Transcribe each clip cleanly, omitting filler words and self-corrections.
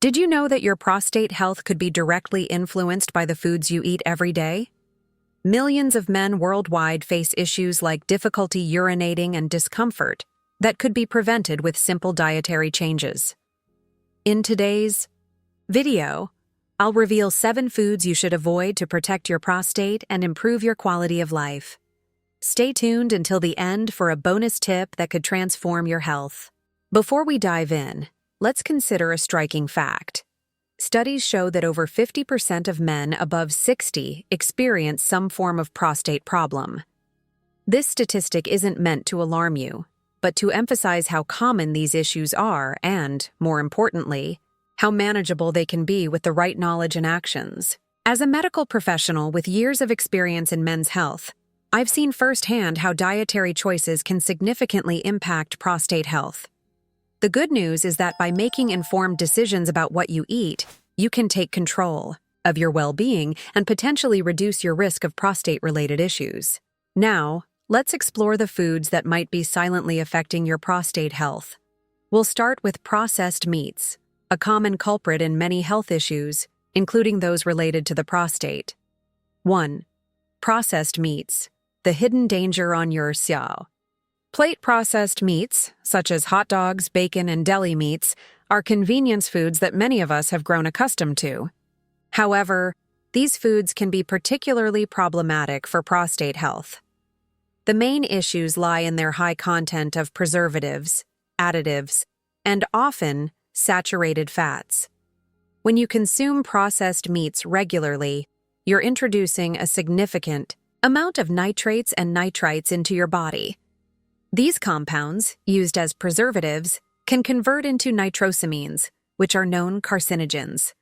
Did you know that your prostate health could be directly influenced by the foods you eat every day? Millions of men worldwide face issues like difficulty urinating and discomfort that could be prevented with simple dietary changes. In today's video, I'll reveal 7 foods you should avoid to protect your prostate and improve your quality of life. Stay tuned until the end for a bonus tip that could transform your health. Before we dive in, let's consider a striking fact. Studies show that over 50% of men above 60 experience some form of prostate problem. This statistic isn't meant to alarm you, but to emphasize how common these issues are and, more importantly, how manageable they can be with the right knowledge and actions. As a medical professional with years of experience in men's health, I've seen firsthand how dietary choices can significantly impact prostate health. The good news is that by making informed decisions about what you eat, you can take control of your well-being and potentially reduce your risk of prostate-related issues. Now, let's explore the foods that might be silently affecting your prostate health. We'll start with processed meats, a common culprit in many health issues, including those related to the prostate. 1. Processed meats, the hidden danger on your xiao. Plate processed meats, such as hot dogs, bacon, and deli meats, are convenience foods that many of us have grown accustomed to. However, these foods can be particularly problematic for prostate health. The main issues lie in their high content of preservatives, additives, and often saturated fats. When you consume processed meats regularly, you're introducing a significant amount of nitrates and nitrites into your body. These compounds, used as preservatives, can convert into nitrosamines, which are known carcinogens.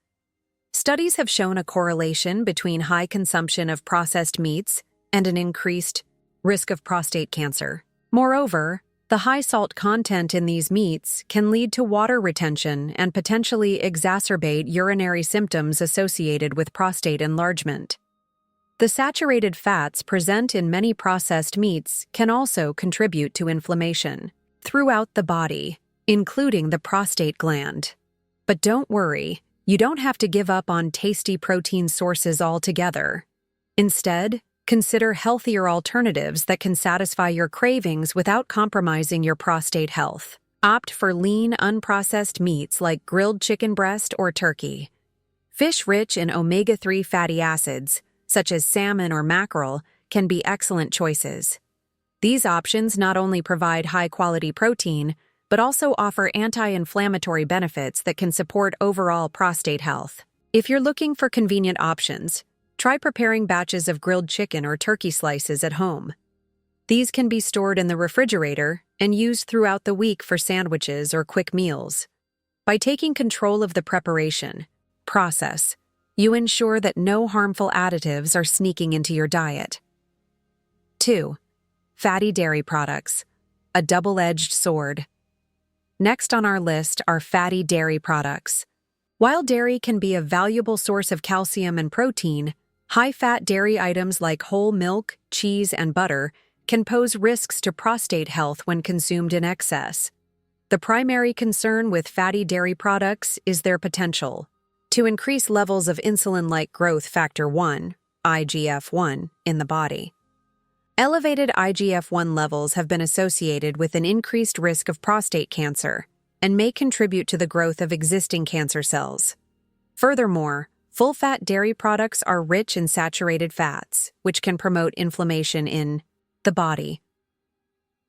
Studies have shown a correlation between high consumption of processed meats and an increased risk of prostate cancer. Moreover, the high salt content in these meats can lead to water retention and potentially exacerbate urinary symptoms associated with prostate enlargement. The saturated fats present in many processed meats can also contribute to inflammation throughout the body, including the prostate gland. But don't worry, you don't have to give up on tasty protein sources altogether. Instead, consider healthier alternatives that can satisfy your cravings without compromising your prostate health. Opt for lean, unprocessed meats like grilled chicken breast or turkey. Fish rich in omega-3 fatty acids, such as salmon or mackerel, can be excellent choices. These options not only provide high-quality protein, but also offer anti-inflammatory benefits that can support overall prostate health. If you're looking for convenient options, try preparing batches of grilled chicken or turkey slices at home. These can be stored in the refrigerator and used throughout the week for sandwiches or quick meals. By taking control of the preparation process, you ensure that no harmful additives are sneaking into your diet. 2. Fatty dairy products, a double-edged sword. Next on our list are fatty dairy products. While dairy can be a valuable source of calcium and protein, high-fat dairy items like whole milk, cheese, and butter can pose risks to prostate health when consumed in excess. The primary concern with fatty dairy products is their potential to increase levels of insulin-like growth factor 1, IGF-1, in the body. Elevated IGF-1 levels have been associated with an increased risk of prostate cancer and may contribute to the growth of existing cancer cells. Furthermore, full-fat dairy products are rich in saturated fats, which can promote inflammation in the body.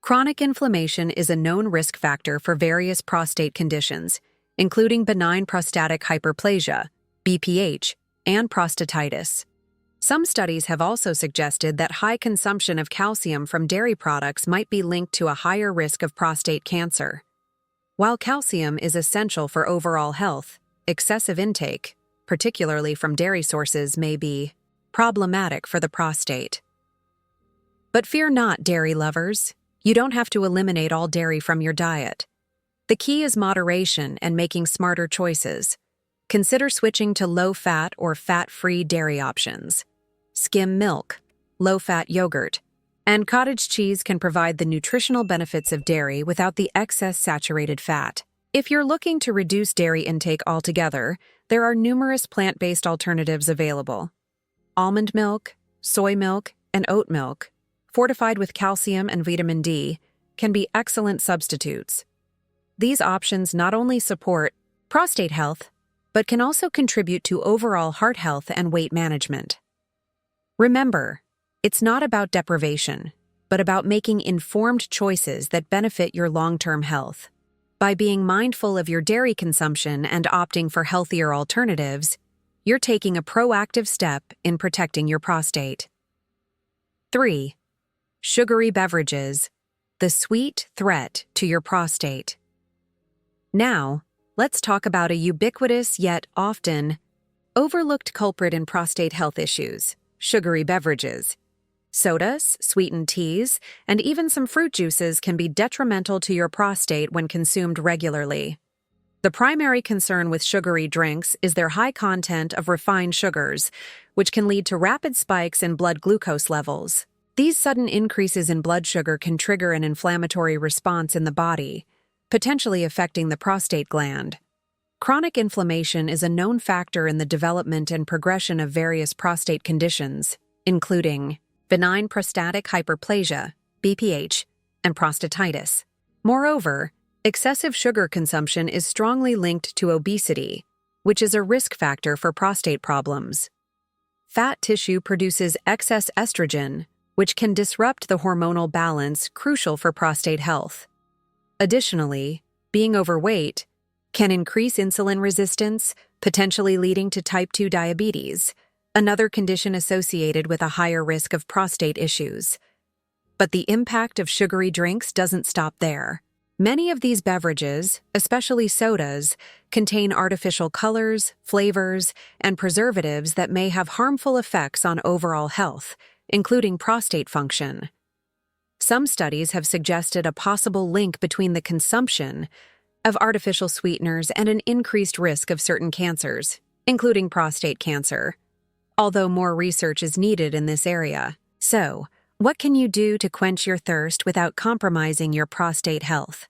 Chronic inflammation is a known risk factor for various prostate conditions, including benign prostatic hyperplasia, BPH, and prostatitis. Some studies have also suggested that high consumption of calcium from dairy products might be linked to a higher risk of prostate cancer. While calcium is essential for overall health, excessive intake, particularly from dairy sources, may be problematic for the prostate. But fear not, dairy lovers. You don't have to eliminate all dairy from your diet. The key is moderation and making smarter choices. Consider switching to low-fat or fat-free dairy options. Skim milk, low-fat yogurt, and cottage cheese can provide the nutritional benefits of dairy without the excess saturated fat. If you're looking to reduce dairy intake altogether, there are numerous plant-based alternatives available. Almond milk, soy milk, and oat milk, fortified with calcium and vitamin D, can be excellent substitutes. These options not only support prostate health, but can also contribute to overall heart health and weight management. Remember, it's not about deprivation, but about making informed choices that benefit your long-term health. By being mindful of your dairy consumption and opting for healthier alternatives, you're taking a proactive step in protecting your prostate. 3. Sugary beverages, the sweet threat to your prostate. Now, let's talk about a ubiquitous yet often overlooked culprit in prostate health issues: sugary beverages. Sodas, sweetened teas, and even some fruit juices can be detrimental to your prostate when consumed regularly. The primary concern with sugary drinks is their high content of refined sugars, which can lead to rapid spikes in blood glucose levels. These sudden increases in blood sugar can trigger an inflammatory response in the body, potentially affecting the prostate gland. Chronic inflammation is a known factor in the development and progression of various prostate conditions, including benign prostatic hyperplasia, BPH, and prostatitis. Moreover, excessive sugar consumption is strongly linked to obesity, which is a risk factor for prostate problems. Fat tissue produces excess estrogen, which can disrupt the hormonal balance crucial for prostate health. Additionally, being overweight can increase insulin resistance, potentially leading to type 2 diabetes, another condition associated with a higher risk of prostate issues. But the impact of sugary drinks doesn't stop there. Many of these beverages, especially sodas, contain artificial colors, flavors, and preservatives that may have harmful effects on overall health, including prostate function. Some studies have suggested a possible link between the consumption of artificial sweeteners and an increased risk of certain cancers, including prostate cancer, although more research is needed in this area. So, what can you do to quench your thirst without compromising your prostate health?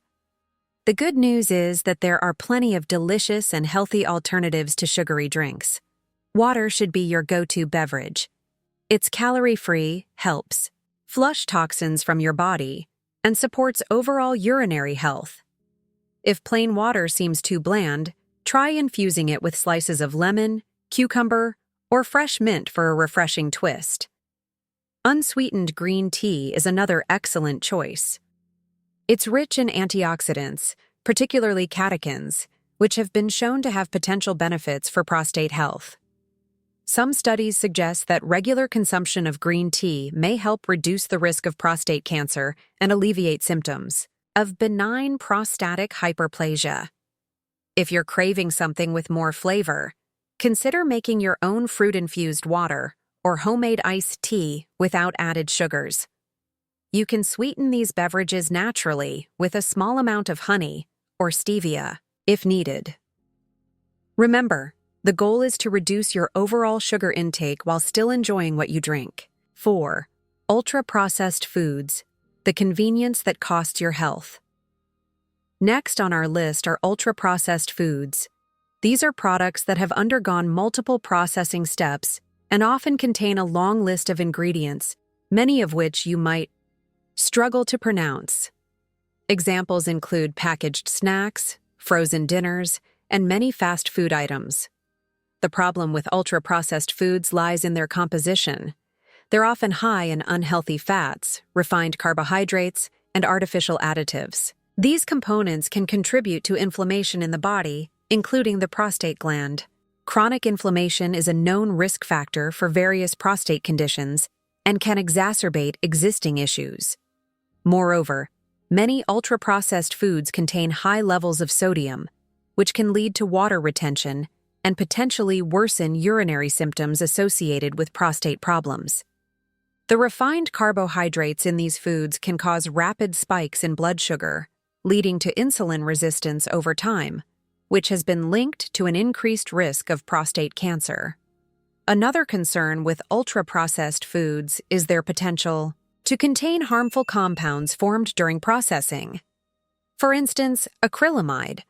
The good news is that there are plenty of delicious and healthy alternatives to sugary drinks. Water should be your go-to beverage. It's calorie-free, helps flush toxins from your body, and supports overall urinary health. If plain water seems too bland, try infusing it with slices of lemon, cucumber, or fresh mint for a refreshing twist. Unsweetened green tea is another excellent choice. It's rich in antioxidants, particularly catechins, which have been shown to have potential benefits for prostate health. Some studies suggest that regular consumption of green tea may help reduce the risk of prostate cancer and alleviate symptoms of benign prostatic hyperplasia. If you're craving something with more flavor, consider making your own fruit-infused water or homemade iced tea without added sugars. You can sweeten these beverages naturally with a small amount of honey or stevia, if needed. Remember, the goal is to reduce your overall sugar intake while still enjoying what you drink. 4. Ultra-processed foods, the convenience that costs your health. Next on our list are ultra-processed foods. These are products that have undergone multiple processing steps and often contain a long list of ingredients, many of which you might struggle to pronounce. Examples include packaged snacks, frozen dinners, and many fast food items. The problem with ultra-processed foods lies in their composition. They're often high in unhealthy fats, refined carbohydrates, and artificial additives. These components can contribute to inflammation in the body, including the prostate gland. Chronic inflammation is a known risk factor for various prostate conditions and can exacerbate existing issues. Moreover, many ultra-processed foods contain high levels of sodium, which can lead to water retention and potentially worsen urinary symptoms associated with prostate problems. The refined carbohydrates in these foods can cause rapid spikes in blood sugar, leading to insulin resistance over time, which has been linked to an increased risk of prostate cancer. Another concern with ultra-processed foods is their potential to contain harmful compounds formed during processing. For instance, acrylamide,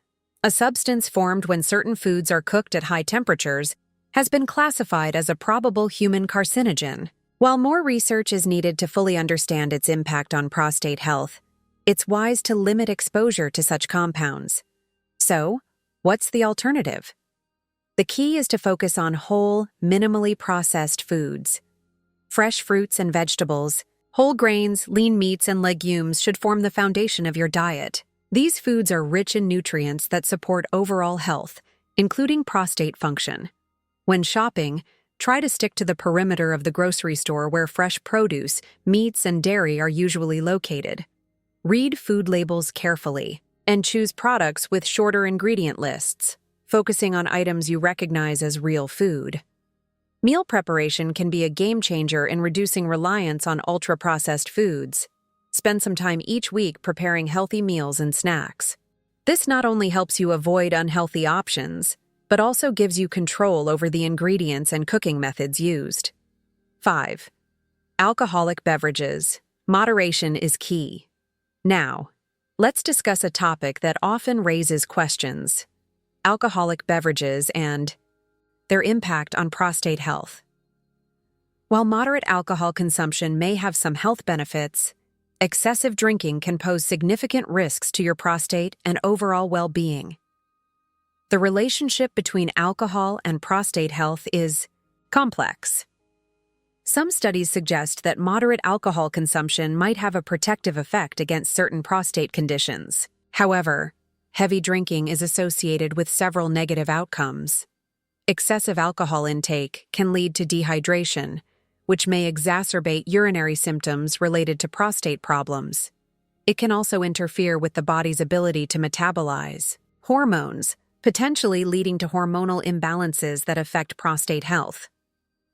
a substance formed when certain foods are cooked at high temperatures, has been classified as a probable human carcinogen. While more research is needed to fully understand its impact on prostate health, it's wise to limit exposure to such compounds. So, what's the alternative? The key is to focus on whole, minimally processed foods. Fresh fruits and vegetables, whole grains, lean meats, and legumes should form the foundation of your diet. These foods are rich in nutrients that support overall health, including prostate function. When shopping, try to stick to the perimeter of the grocery store where fresh produce, meats, and dairy are usually located. Read food labels carefully and choose products with shorter ingredient lists, focusing on items you recognize as real food. Meal preparation can be a game changer in reducing reliance on ultra-processed foods. Spend some time each week preparing healthy meals and snacks. This not only helps you avoid unhealthy options, but also gives you control over the ingredients and cooking methods used. 5. Alcoholic beverages. Moderation is key. Now, let's discuss a topic that often raises questions: alcoholic beverages and their impact on prostate health. While moderate alcohol consumption may have some health benefits, excessive drinking can pose significant risks to your prostate and overall well-being. The relationship between alcohol and prostate health is complex. Some studies suggest that moderate alcohol consumption might have a protective effect against certain prostate conditions. However, heavy drinking is associated with several negative outcomes. Excessive alcohol intake can lead to dehydration, which may exacerbate urinary symptoms related to prostate problems. It can also interfere with the body's ability to metabolize hormones, potentially leading to hormonal imbalances that affect prostate health.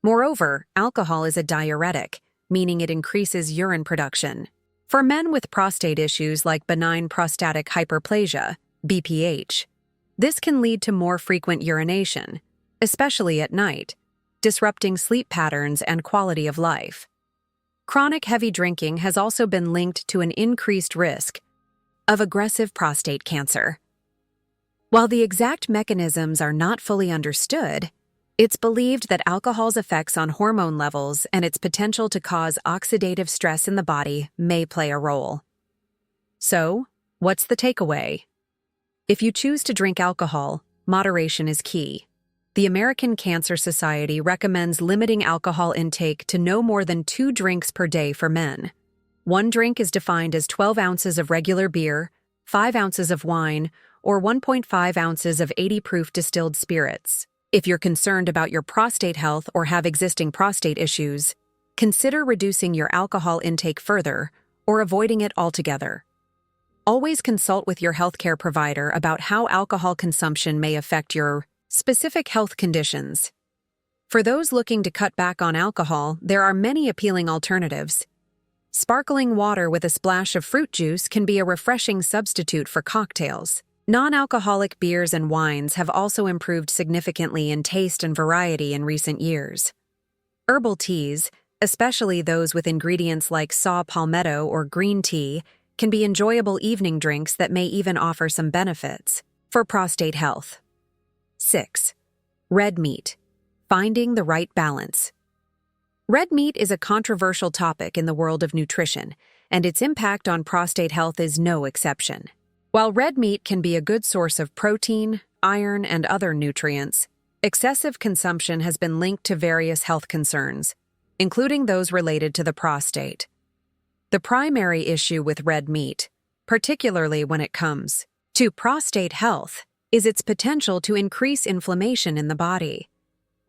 Moreover, alcohol is a diuretic, meaning it increases urine production. For men with prostate issues like benign prostatic hyperplasia, BPH, this can lead to more frequent urination, especially at night, disrupting sleep patterns and quality of life. Chronic heavy drinking has also been linked to an increased risk of aggressive prostate cancer. While the exact mechanisms are not fully understood, it's believed that alcohol's effects on hormone levels and its potential to cause oxidative stress in the body may play a role. So, what's the takeaway? If you choose to drink alcohol, moderation is key. The American Cancer Society recommends limiting alcohol intake to no more than 2 drinks per day for men. 1 drink is defined as 12 ounces of regular beer, 5 ounces of wine, or 1.5 ounces of 80-proof distilled spirits. If you're concerned about your prostate health or have existing prostate issues, consider reducing your alcohol intake further or avoiding it altogether. Always consult with your healthcare provider about how alcohol consumption may affect your specific health conditions. For those looking to cut back on alcohol, there are many appealing alternatives. Sparkling water with a splash of fruit juice can be a refreshing substitute for cocktails. Non-alcoholic beers and wines have also improved significantly in taste and variety in recent years. Herbal teas, especially those with ingredients like saw palmetto or green tea, can be enjoyable evening drinks that may even offer some benefits for prostate health. 6. Red meat. Finding the right balance. Red meat is a controversial topic in the world of nutrition, and its impact on prostate health is no exception. While red meat can be a good source of protein, iron, and other nutrients, excessive consumption has been linked to various health concerns, including those related to the prostate. The primary issue with red meat, particularly when it comes to prostate health, is its potential to increase inflammation in the body.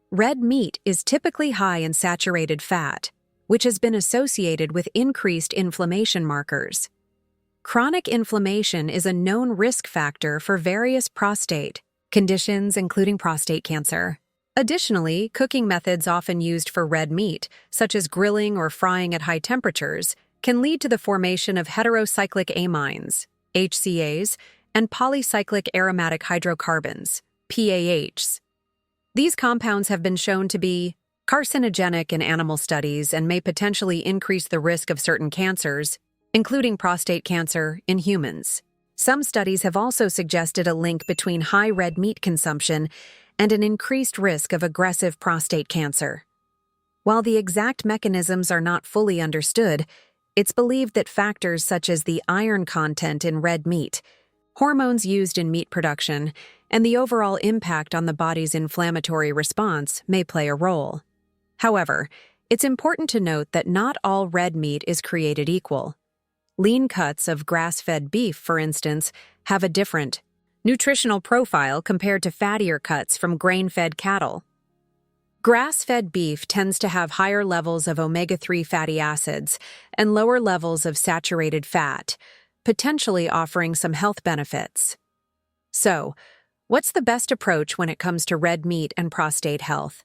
Red meat is typically high in saturated fat, which has been associated with increased inflammation markers. Chronic inflammation is a known risk factor for various prostate conditions, including prostate cancer. Additionally, cooking methods often used for red meat, such as grilling or frying at high temperatures, can lead to the formation of heterocyclic amines, HCAs, and polycyclic aromatic hydrocarbons, PAHs. These compounds have been shown to be carcinogenic in animal studies and may potentially increase the risk of certain cancers, including prostate cancer, in humans. Some studies have also suggested a link between high red meat consumption and an increased risk of aggressive prostate cancer. While the exact mechanisms are not fully understood, it's believed that factors such as the iron content in red meat, hormones used in meat production, and the overall impact on the body's inflammatory response may play a role. However, it's important to note that not all red meat is created equal. Lean cuts of grass-fed beef, for instance, have a different nutritional profile compared to fattier cuts from grain-fed cattle. Grass-fed beef tends to have higher levels of omega-3 fatty acids and lower levels of saturated fat, potentially offering some health benefits. So, what's the best approach when it comes to red meat and prostate health?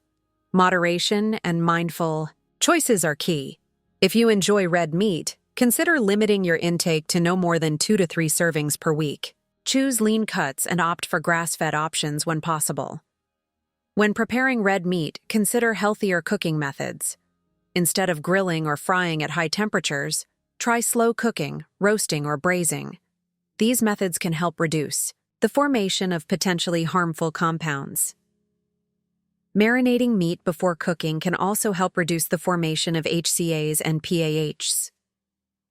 Moderation and mindful choices are key. If you enjoy red meat, consider limiting your intake to no more than 2 to 3 servings per week. Choose lean cuts and opt for grass-fed options when possible. When preparing red meat, consider healthier cooking methods. Instead of grilling or frying at high temperatures, try slow cooking, roasting, or braising. These methods can help reduce the formation of potentially harmful compounds. Marinating meat before cooking can also help reduce the formation of HCAs and PAHs.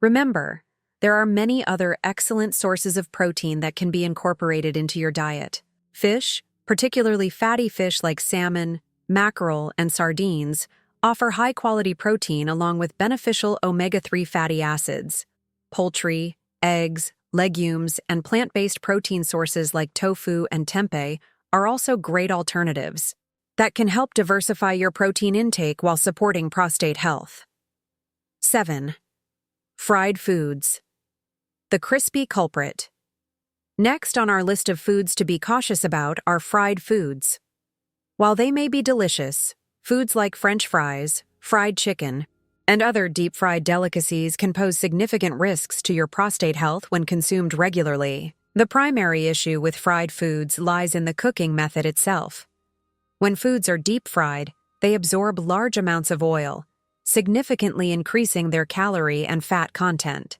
Remember, there are many other excellent sources of protein that can be incorporated into your diet. Fish, particularly fatty fish like salmon, mackerel, and sardines, offer high-quality protein along with beneficial omega-3 fatty acids. Poultry, eggs, legumes, and plant-based protein sources like tofu and tempeh are also great alternatives that can help diversify your protein intake while supporting prostate health. 7. Fried foods. The crispy culprit. Next on our list of foods to be cautious about are fried foods. While they may be delicious, foods like French fries, fried chicken, and other deep-fried delicacies can pose significant risks to your prostate health when consumed regularly. The primary issue with fried foods lies in the cooking method itself. When foods are deep-fried, they absorb large amounts of oil, significantly increasing their calorie and fat content.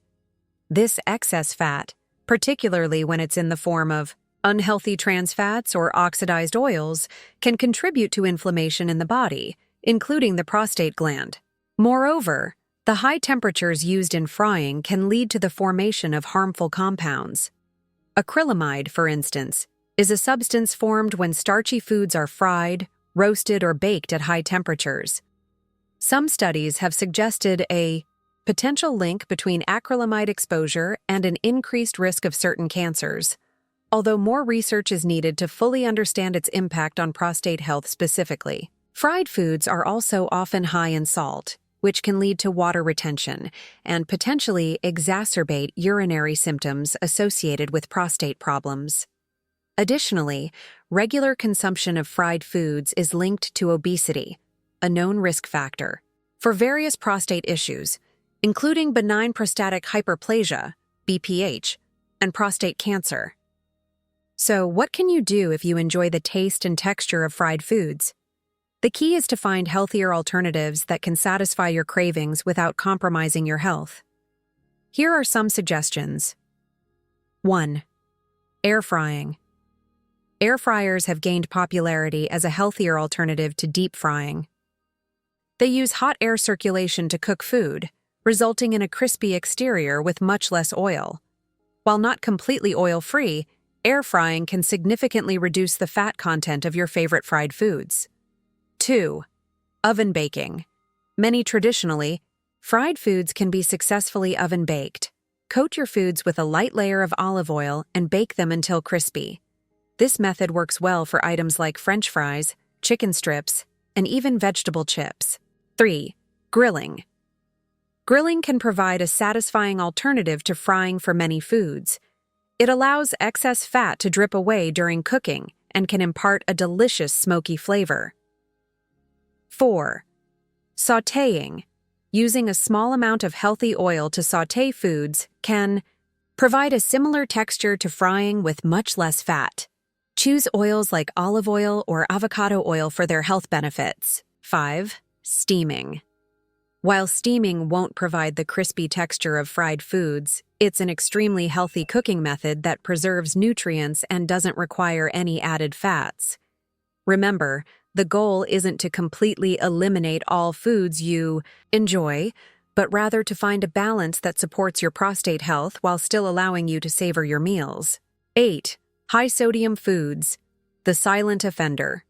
This excess fat, particularly when it's in the form of unhealthy trans fats or oxidized oils, can contribute to inflammation in the body, including the prostate gland. Moreover, the high temperatures used in frying can lead to the formation of harmful compounds. Acrylamide, for instance, is a substance formed when starchy foods are fried, roasted, or baked at high temperatures. Some studies have suggested a potential link between acrylamide exposure and an increased risk of certain cancers, although more research is needed to fully understand its impact on prostate health specifically. Fried foods are also often high in salt, which can lead to water retention and potentially exacerbate urinary symptoms associated with prostate problems. Additionally, regular consumption of fried foods is linked to obesity, a known risk factor, for various prostate issues, including benign prostatic hyperplasia, BPH, and prostate cancer. So, what can you do if you enjoy the taste and texture of fried foods? The key is to find healthier alternatives that can satisfy your cravings without compromising your health. Here are some suggestions. 1. Air frying. Air fryers have gained popularity as a healthier alternative to deep frying. They use hot air circulation to cook food, resulting in a crispy exterior with much less oil. While not completely oil-free, air frying can significantly reduce the fat content of your favorite fried foods. 2. Oven baking. Traditionally, fried foods can be successfully oven-baked. Coat your foods with a light layer of olive oil and bake them until crispy. This method works well for items like French fries, chicken strips, and even vegetable chips. 3. Grilling. Grilling can provide a satisfying alternative to frying for many foods. It allows excess fat to drip away during cooking and can impart a delicious smoky flavor. 4. Sautéing. Using a small amount of healthy oil to sauté foods can provide a similar texture to frying with much less fat. Choose oils like olive oil or avocado oil for their health benefits. 5. Steaming. While steaming won't provide the crispy texture of fried foods, it's an extremely healthy cooking method that preserves nutrients and doesn't require any added fats. Remember, the goal isn't to completely eliminate all foods you enjoy, but rather to find a balance that supports your prostate health while still allowing you to savor your meals. 8. High-sodium foods. The silent offender.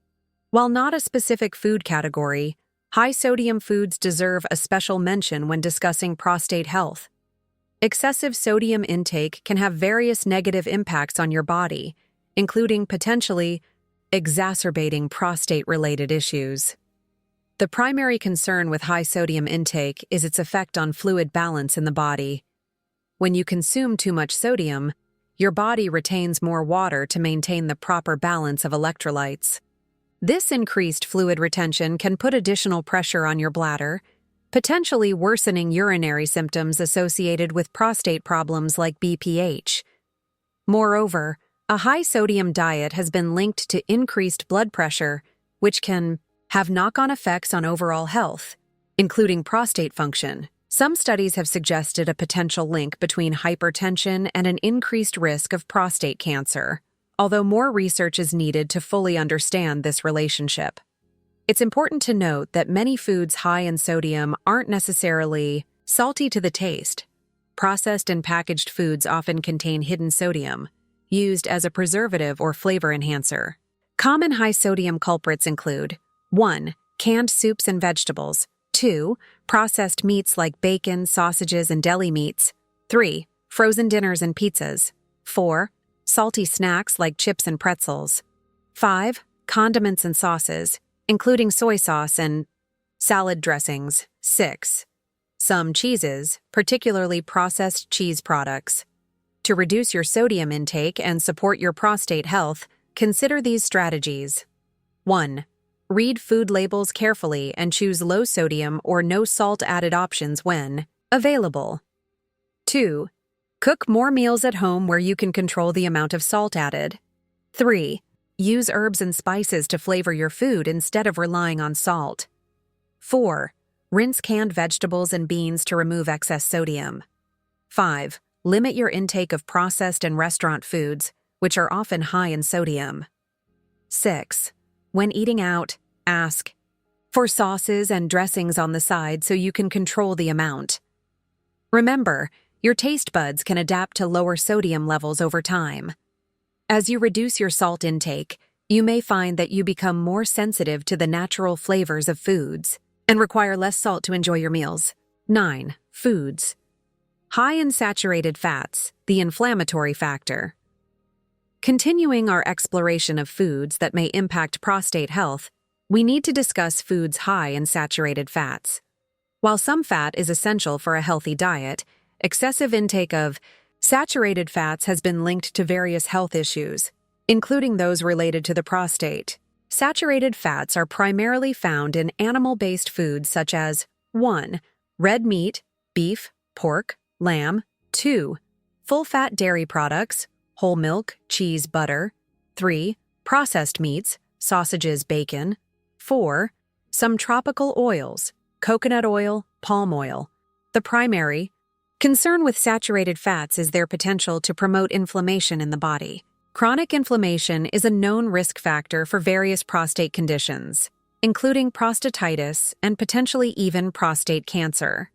While not a specific food category, high-sodium foods deserve a special mention when discussing prostate health. Excessive sodium intake can have various negative impacts on your body, including potentially exacerbating prostate-related issues. The primary concern with high sodium intake is its effect on fluid balance in the body. When you consume too much sodium, your body retains more water to maintain the proper balance of electrolytes. This increased fluid retention can put additional pressure on your bladder, potentially worsening urinary symptoms associated with prostate problems like BPH. Moreover, a high-sodium diet has been linked to increased blood pressure, which can have knock-on effects on overall health, including prostate function. Some studies have suggested a potential link between hypertension and an increased risk of prostate cancer, although more research is needed to fully understand this relationship. It's important to note that many foods high in sodium aren't necessarily salty to the taste. Processed and packaged foods often contain hidden sodium, used as a preservative or flavor enhancer. Common high-sodium culprits include 1. Canned soups and vegetables. 2. Processed meats like bacon, sausages, and deli meats. 3. Frozen dinners and pizzas. 4. Salty snacks like chips and pretzels. 5. Condiments and sauces, including soy sauce and salad dressings. 6. Some cheeses, particularly processed cheese products. To reduce your sodium intake and support your prostate health, consider these strategies. 1. Read food labels carefully and choose low sodium or no salt added options when available. 2. Cook more meals at home where you can control the amount of salt added. 3. Use herbs and spices to flavor your food instead of relying on salt. 4. Rinse canned vegetables and beans to remove excess sodium. 5. Limit your intake of processed and restaurant foods, which are often high in sodium. 6. When eating out, ask for sauces and dressings on the side so you can control the amount. Remember, your taste buds can adapt to lower sodium levels over time. As you reduce your salt intake, you may find that you become more sensitive to the natural flavors of foods and require less salt to enjoy your meals. 9. Foods. High in saturated fats, the inflammatory factor. Continuing our exploration of foods that may impact prostate health, we need to discuss foods high in saturated fats. While some fat is essential for a healthy diet, excessive intake of saturated fats has been linked to various health issues, including those related to the prostate. Saturated fats are primarily found in animal-based foods such as 1. Red meat, beef, pork, lamb. 2. Full-fat dairy products, whole milk, cheese, butter. 3. Processed meats, sausages, bacon. 4. Some tropical oils, coconut oil, palm oil. The primary concern with saturated fats is their potential to promote inflammation in the body. Chronic inflammation is a known risk factor for various prostate conditions, including prostatitis and potentially even prostate cancer.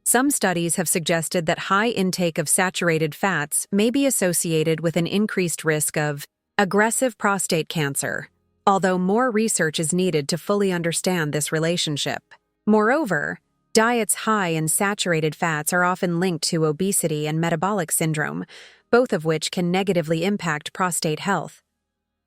Some studies have suggested that high intake of saturated fats may be associated with an increased risk of aggressive prostate cancer, although more research is needed to fully understand this relationship. Moreover, diets high in saturated fats are often linked to obesity and metabolic syndrome, both of which can negatively impact prostate health.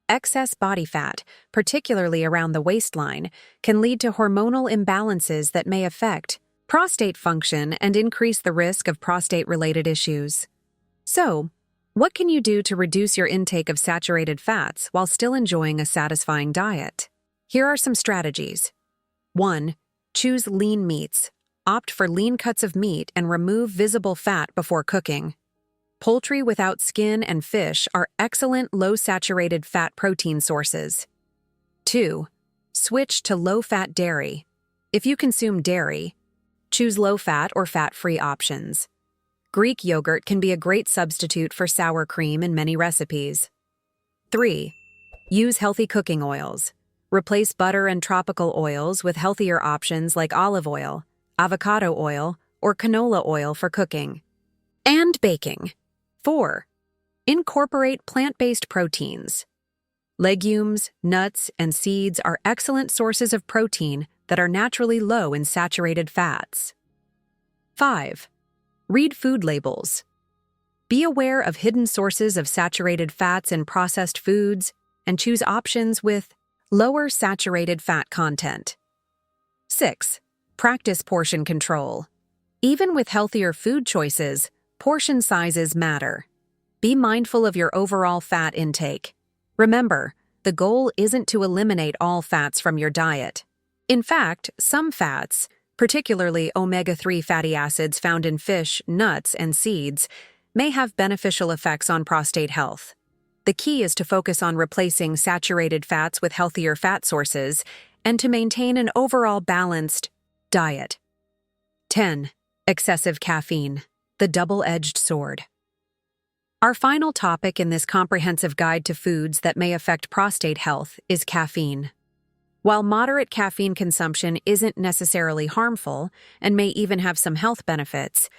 Excess body fat, particularly around the waistline, can lead to hormonal imbalances that may affect prostate function and increase the risk of prostate-related issues. So, what can you do to reduce your intake of saturated fats while still enjoying a satisfying diet? Here are some strategies. 1. Choose lean meats. Opt for lean cuts of meat and remove visible fat before cooking. Poultry without skin and fish are excellent low-saturated fat protein sources. 2. Switch to low-fat dairy. If you consume dairy, Choose low-fat or fat-free options. Greek yogurt can be a great substitute for sour cream in many recipes. 3. Use healthy cooking oils. Replace butter and tropical oils with healthier options like olive oil, avocado oil, or canola oil for cooking. And baking. 4. Incorporate plant-based proteins. Legumes, nuts, and seeds are excellent sources of protein that are naturally low in saturated fats. 5. Read food labels. Be aware of hidden sources of saturated fats in processed foods and choose options with lower saturated fat content. 6. Practice portion control. Even with healthier food choices, portion sizes matter. Be mindful of your overall fat intake. Remember, the goal isn't to eliminate all fats from your diet. In fact, some fats, particularly omega-3 fatty acids found in fish, nuts, and seeds, may have beneficial effects on prostate health. The key is to focus on replacing saturated fats with healthier fat sources and to maintain an overall balanced diet. 10. Excessive caffeine, the double-edged sword. Our final topic in this comprehensive guide to foods that may affect prostate health is caffeine. While moderate caffeine consumption isn't necessarily harmful and may even have some health benefits,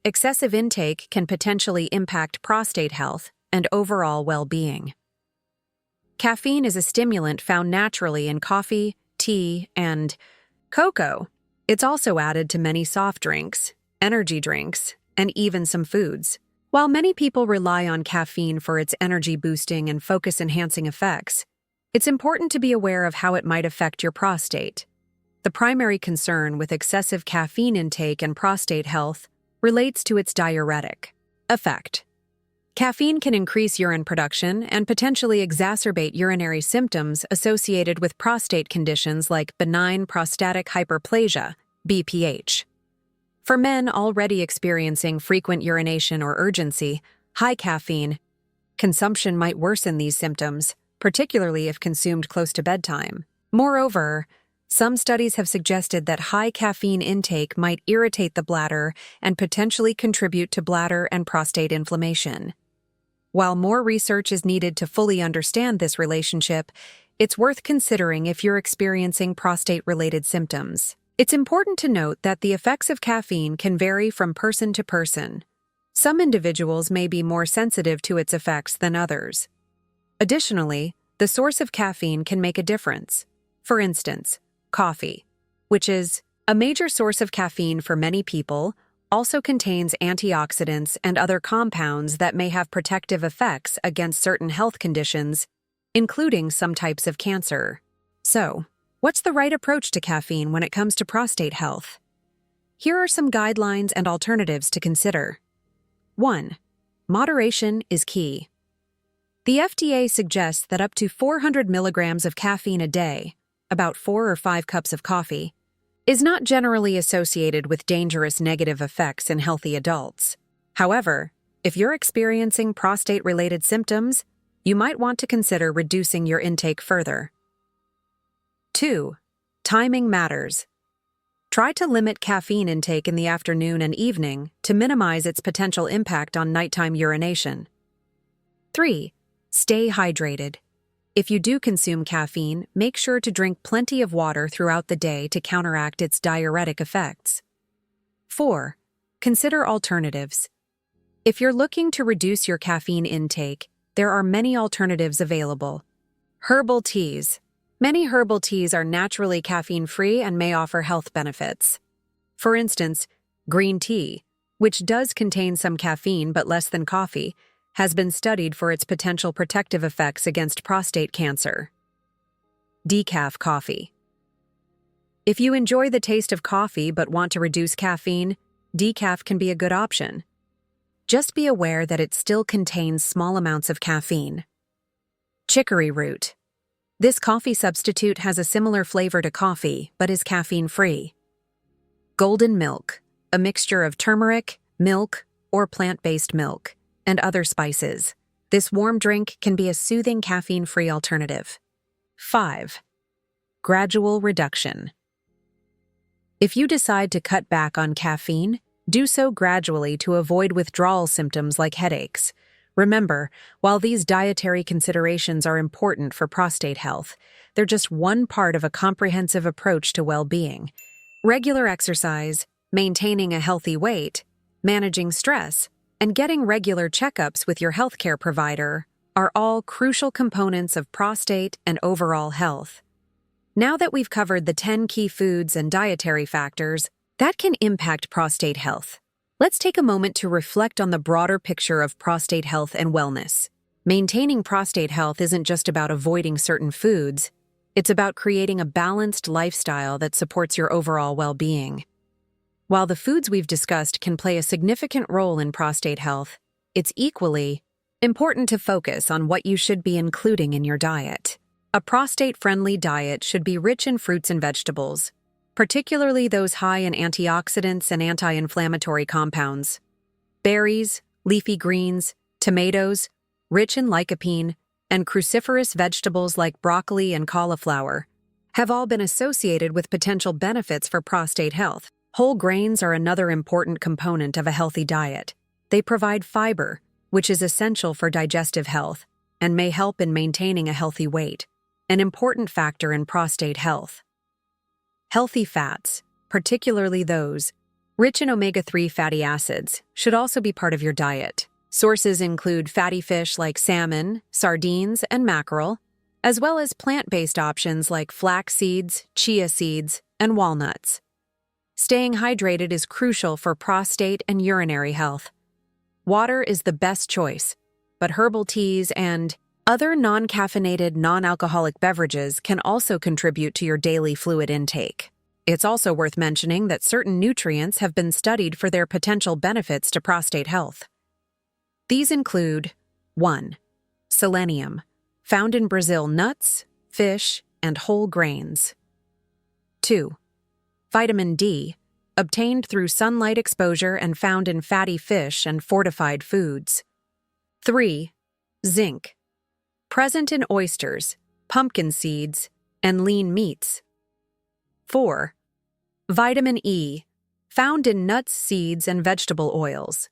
excessive intake can potentially impact prostate health and overall well-being. Caffeine is a stimulant found naturally in coffee, tea, and cocoa. It's also added to many soft drinks, energy drinks, and even some foods. While many people rely on caffeine for its energy-boosting and focus-enhancing effects, it's important to be aware of how it might affect your prostate. The primary concern with excessive caffeine intake and prostate health relates to its diuretic effect. Caffeine can increase urine production and potentially exacerbate urinary symptoms associated with prostate conditions like benign prostatic hyperplasia, BPH. For men already experiencing frequent urination or urgency, high caffeine consumption might worsen these symptoms, particularly if consumed close to bedtime. Moreover, some studies have suggested that high caffeine intake might irritate the bladder and potentially contribute to bladder and prostate inflammation. While more research is needed to fully understand this relationship, it's worth considering if you're experiencing prostate-related symptoms. It's important to note that the effects of caffeine can vary from person to person. Some individuals may be more sensitive to its effects than others. Additionally, the source of caffeine can make a difference. For instance, coffee, which is a major source of caffeine for many people, also contains antioxidants and other compounds that may have protective effects against certain health conditions, including some types of cancer. So, what's the right approach to caffeine when it comes to prostate health? Here are some guidelines and alternatives to consider. 1. Moderation is key. The FDA suggests that up to 400 milligrams of caffeine a day, about 4 or 5 cups of coffee, is not generally associated with dangerous negative effects in healthy adults. However, if you're experiencing prostate-related symptoms, you might want to consider reducing your intake further. 2. Timing matters. Try to limit caffeine intake in the afternoon and evening to minimize its potential impact on nighttime urination. 3. Stay hydrated. If you do consume caffeine, make sure to drink plenty of water throughout the day to counteract its diuretic effects. 4. Consider alternatives. If you're looking to reduce your caffeine intake, there are many alternatives available. Herbal teas. Many herbal teas are naturally caffeine-free and may offer health benefits. For instance, green tea, which does contain some caffeine but less than coffee, has been studied for its potential protective effects against prostate cancer. Decaf coffee. If you enjoy the taste of coffee but want to reduce caffeine, decaf can be a good option. Just be aware that it still contains small amounts of caffeine. Chicory root. This coffee substitute has a similar flavor to coffee but is caffeine-free. Golden milk, a mixture of turmeric, milk, or plant-based milk, and other spices. This warm drink can be a soothing caffeine-free alternative. 5. Gradual reduction. If you decide to cut back on caffeine, do so gradually to avoid withdrawal symptoms like headaches. Remember, while these dietary considerations are important for prostate health, they're just one part of a comprehensive approach to well-being. Regular exercise, maintaining a healthy weight, managing stress, and getting regular checkups with your healthcare provider are all crucial components of prostate and overall health. Now that we've covered the 10 key foods and dietary factors that can impact prostate health, let's take a moment to reflect on the broader picture of prostate health and wellness. Maintaining prostate health isn't just about avoiding certain foods, it's about creating a balanced lifestyle that supports your overall well-being. While the foods we've discussed can play a significant role in prostate health, it's equally important to focus on what you should be including in your diet. A prostate-friendly diet should be rich in fruits and vegetables, particularly those high in antioxidants and anti-inflammatory compounds. Berries, leafy greens, tomatoes, rich in lycopene, and cruciferous vegetables like broccoli and cauliflower have all been associated with potential benefits for prostate health. Whole grains are another important component of a healthy diet. They provide fiber, which is essential for digestive health, and may help in maintaining a healthy weight, an important factor in prostate health. Healthy fats, particularly those rich in omega-3 fatty acids, should also be part of your diet. Sources include fatty fish like salmon, sardines, and mackerel, as well as plant-based options like flax seeds, chia seeds, and walnuts. Staying hydrated is crucial for prostate and urinary health. Water is the best choice, but herbal teas and other non-caffeinated, non-alcoholic beverages can also contribute to your daily fluid intake. It's also worth mentioning that certain nutrients have been studied for their potential benefits to prostate health. These include 1. Selenium, found in Brazil nuts, fish, and whole grains. 2. Vitamin D, obtained through sunlight exposure and found in fatty fish and fortified foods. 3. Zinc, present in oysters, pumpkin seeds, and lean meats. 4. Vitamin E, found in nuts, seeds, and vegetable oils.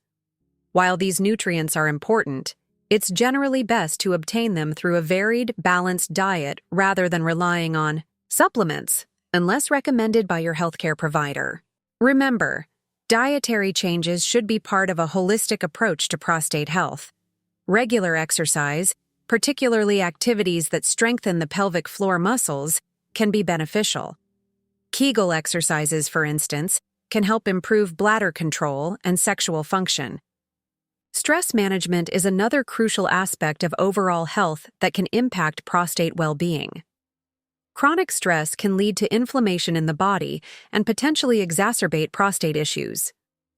While these nutrients are important, it's generally best to obtain them through a varied, balanced diet rather than relying on supplements, unless recommended by your healthcare provider. Remember, dietary changes should be part of a holistic approach to prostate health. Regular exercise, particularly activities that strengthen the pelvic floor muscles, can be beneficial. Kegel exercises, for instance, can help improve bladder control and sexual function. Stress management is another crucial aspect of overall health that can impact prostate well-being. Chronic stress can lead to inflammation in the body and potentially exacerbate prostate issues.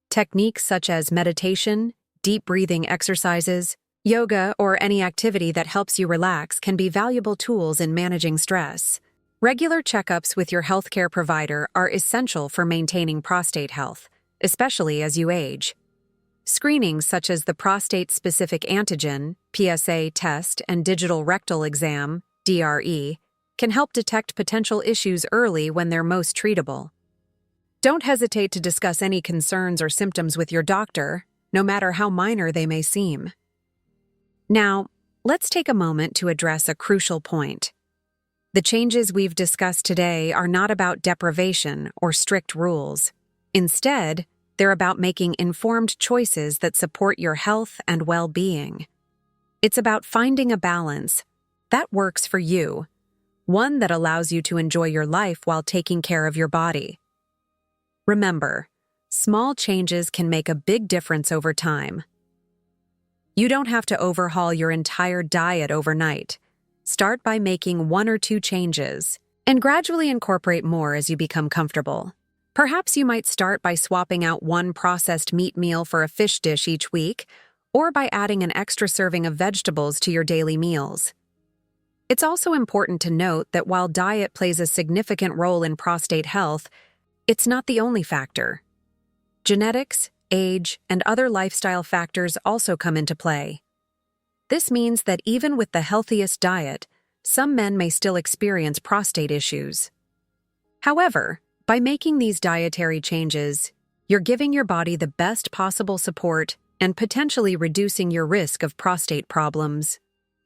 Techniques such as meditation, deep breathing exercises, yoga, or any activity that helps you relax can be valuable tools in managing stress. Regular checkups with your healthcare provider are essential for maintaining prostate health, especially as you age. Screenings such as the prostate-specific antigen, PSA test, and digital rectal exam, DRE, can help detect potential issues early when they're most treatable. Don't hesitate to discuss any concerns or symptoms with your doctor, no matter how minor they may seem. Now, let's take a moment to address a crucial point. The changes we've discussed today are not about deprivation or strict rules. Instead, they're about making informed choices that support your health and well-being. It's about finding a balance that works for you, one that allows you to enjoy your life while taking care of your body. Remember, small changes can make a big difference over time. You don't have to overhaul your entire diet overnight. Start by making 1 or 2 changes, and gradually incorporate more as you become comfortable. Perhaps you might start by swapping out one processed meat meal for a fish dish each week, or by adding an extra serving of vegetables to your daily meals. It's also important to note that while diet plays a significant role in prostate health, it's not the only factor. Genetics, age, and other lifestyle factors also come into play. This means that even with the healthiest diet, some men may still experience prostate issues. However, By making these dietary changes, you're giving your body the best possible support and potentially reducing your risk of prostate problems.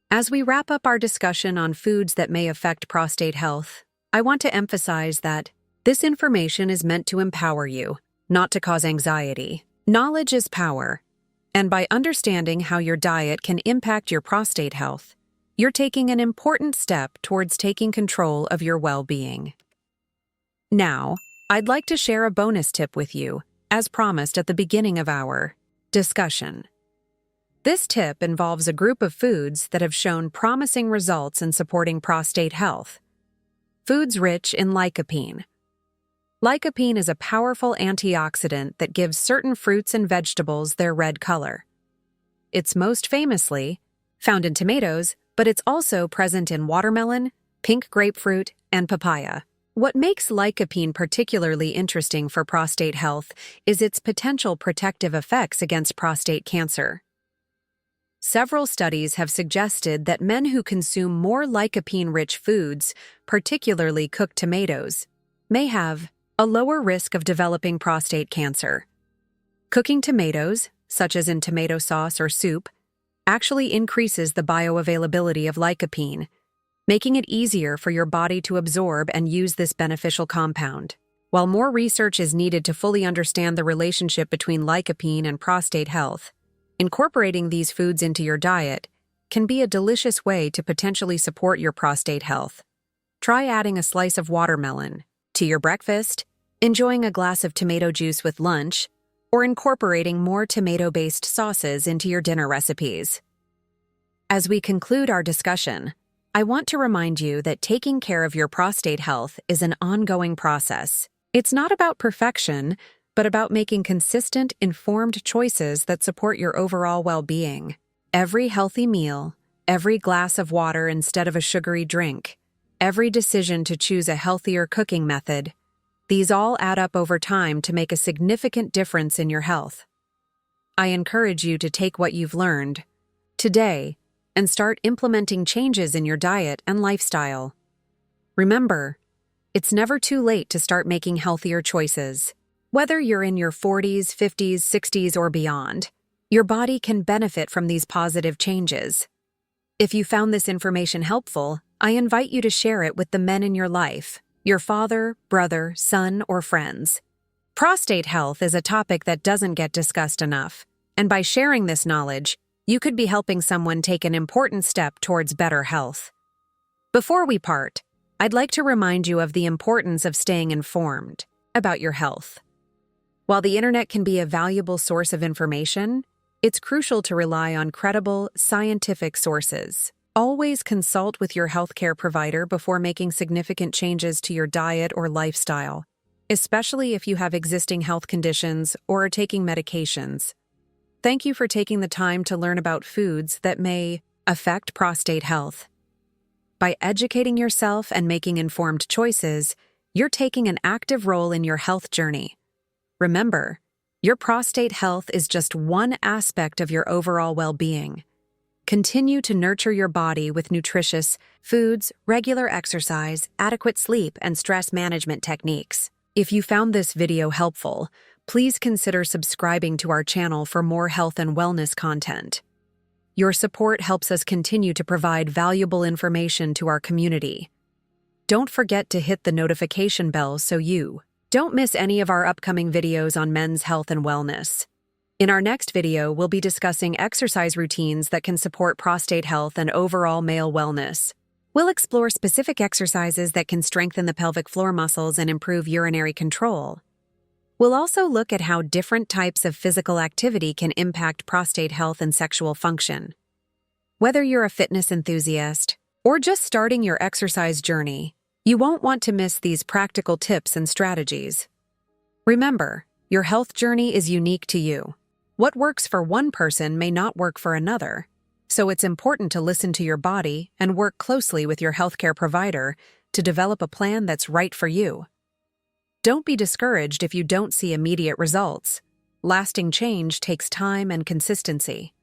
As we wrap up our discussion on foods that may affect prostate health, I want to emphasize that this information is meant to empower you, not to cause anxiety. Knowledge is power, and by understanding how your diet can impact your prostate health, you're taking an important step towards taking control of your well-being. Now, I'd like to share a bonus tip with you, as promised at the beginning of our discussion. This tip involves a group of foods that have shown promising results in supporting prostate health. Foods rich in lycopene. Lycopene is a powerful antioxidant that gives certain fruits and vegetables their red color. It's most famously found in tomatoes, but it's also present in watermelon, pink grapefruit, and papaya. What makes lycopene particularly interesting for prostate health is its potential protective effects against prostate cancer. Several studies have suggested that men who consume more lycopene-rich foods, particularly cooked tomatoes, may have a lower risk of developing prostate cancer. Cooking tomatoes, such as in tomato sauce or soup, actually increases the bioavailability of lycopene, making it easier for your body to absorb and use this beneficial compound. While more research is needed to fully understand the relationship between lycopene and prostate health, incorporating these foods into your diet can be a delicious way to potentially support your prostate health. Try adding a slice of watermelon to your breakfast, enjoying a glass of tomato juice with lunch, or incorporating more tomato-based sauces into your dinner recipes. As we conclude our discussion, I want to remind you that taking care of your prostate health is an ongoing process. It's not about perfection, but about making consistent, informed choices that support your overall well-being. Every healthy meal, every glass of water instead of a sugary drink, every decision to choose a healthier cooking method, these all add up over time to make a significant difference in your health. I encourage you to take what you've learned today and start implementing changes in your diet and lifestyle. Remember, it's never too late to start making healthier choices. Whether you're in your 40s, 50s, 60s, or beyond, your body can benefit from these positive changes. If you found this information helpful, I invite you to share it with the men in your life, your father, brother, son, or friends. Prostate health is a topic that doesn't get discussed enough, and by sharing this knowledge, you could be helping someone take an important step towards better health. Before we part, I'd like to remind you of the importance of staying informed about your health. While the internet can be a valuable source of information, it's crucial to rely on credible, scientific sources. Always consult with your healthcare provider before making significant changes to your diet or lifestyle, especially if you have existing health conditions or are taking medications. Thank you for taking the time to learn about foods that may affect prostate health. By educating yourself and making informed choices, you're taking an active role in your health journey. Remember, your prostate health is just one aspect of your overall well-being. Continue to nurture your body with nutritious foods, regular exercise, adequate sleep, and stress management techniques. If you found this video helpful, please consider subscribing to our channel for more health and wellness content. Your support helps us continue to provide valuable information to our community. Don't forget to hit the notification bell so you don't miss any of our upcoming videos on men's health and wellness. In our next video, we'll be discussing exercise routines that can support prostate health and overall male wellness. We'll explore specific exercises that can strengthen the pelvic floor muscles and improve urinary control. We'll also look at how different types of physical activity can impact prostate health and sexual function. Whether you're a fitness enthusiast or just starting your exercise journey, you won't want to miss these practical tips and strategies. Remember, your health journey is unique to you. What works for one person may not work for another, so it's important to listen to your body and work closely with your healthcare provider to develop a plan that's right for you. Don't be discouraged if you don't see immediate results. Lasting change takes time and consistency.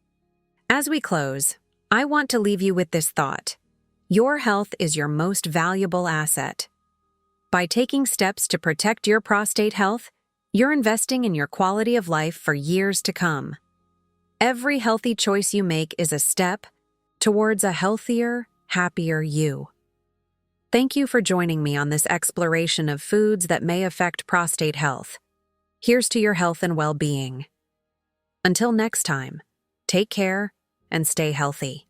As we close, I want to leave you with this thought. Your health is your most valuable asset. By taking steps to protect your prostate health, you're investing in your quality of life for years to come. Every healthy choice you make is a step towards a healthier, happier you. Thank you for joining me on this exploration of foods that may affect prostate health. Here's to your health and well-being. Until next time, take care and stay healthy.